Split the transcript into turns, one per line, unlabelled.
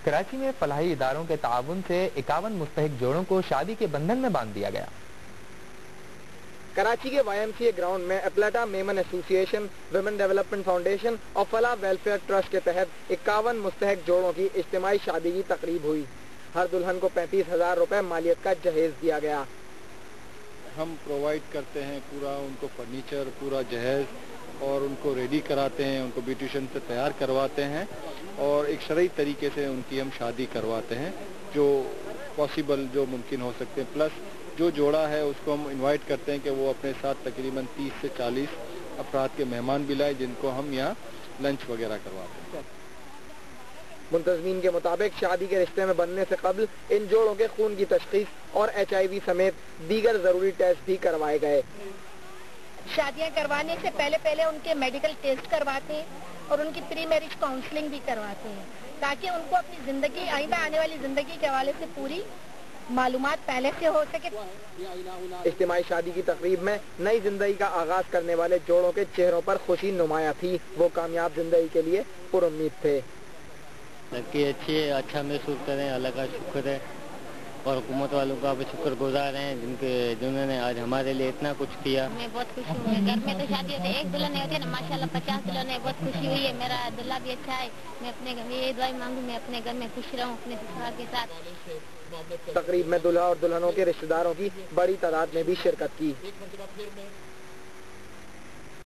کراچی میں فلاحی اداروں کے تعاون سے 51 مستحق جوڑوں کو شادی کے بندھن میں باندھ دیا گیا۔
کراچی کے YMCA گراؤنڈ میں اپلاٹا میمن ایسوسی ایشن، ویمن ڈیولپمنٹ فاؤنڈیشن اور فلاح ویلفیئر ٹرسٹ کے تحت 51 مستحق جوڑوں کی اجتماعی شادی کی تقریب ہوئی۔ ہر دلہن کو 35,000 روپے مالیت کا جہیز دیا گیا۔
ہم پرووائڈ کرتے ہیں پورا ان کو فرنیچر، پورا جہیز، اور ان کو ریڈی کراتے ہیں، ان کو بیوٹیشین سے تیار کرواتے ہیں اور ایک شرعی طریقے سے ان کی ہم شادی کرواتے ہیں جو پاسبل، جو ممکن ہو سکتے ہیں۔ پلس جو جوڑا ہے اس کو ہم انوائٹ کرتے ہیں کہ وہ اپنے ساتھ تقریباً 30 سے 40 افراد کے مہمان بھی لائے جن کو ہم یہاں لنچ وغیرہ کرواتے ہیں۔
منتظمین کے مطابق شادی کے رشتے میں بننے سے قبل ان جوڑوں کے خون کی تشخیص اور HIV سمیت دیگر ضروری ٹیسٹ بھی کروائے گئے۔
شادیاں کروانے سے پہلے ان کے میڈیکل ٹیسٹ کرواتے ہیں اور ان کی پری میرج کاؤنسلنگ بھی کرواتے ہیں تاکہ ان کو اپنی زندگی، آئندہ آنے والی زندگی کے حوالے سے پوری معلومات پہلے سے ہو سکے۔
اجتماعی شادی کی تقریب میں نئی زندگی کا آغاز کرنے والے جوڑوں کے چہروں پر خوشی نمایاں تھی۔ وہ کامیاب زندگی کے لیے پر امید تھے۔
لڑکی اچھی ہے، اچھا محسوس کریں، اللہ کا شکر ہے اور حکومت والوں کا بھی شکر گزار ہیں جنہوں نے آج ہمارے لیے اتنا کچھ کیا۔
میں بہت خوش ہوں۔ گھر میں تو شادی ہوتی ہے، ایک دلہن ہوتی ہے نا، ماشاءاللہ 50 دلہن ہے، بہت خوشی ہوئی ہے۔ میرا دلہا بھی اچھا ہے، میں اپنے گھر میں یہ دعا مانگوں میں اپنے گھر میں خوش رہوں اپنے سسرال کے ساتھ۔
تقریب میں دلہا اور دلہنوں کے رشتہ داروں کی بڑی تعداد نے بھی شرکت کی۔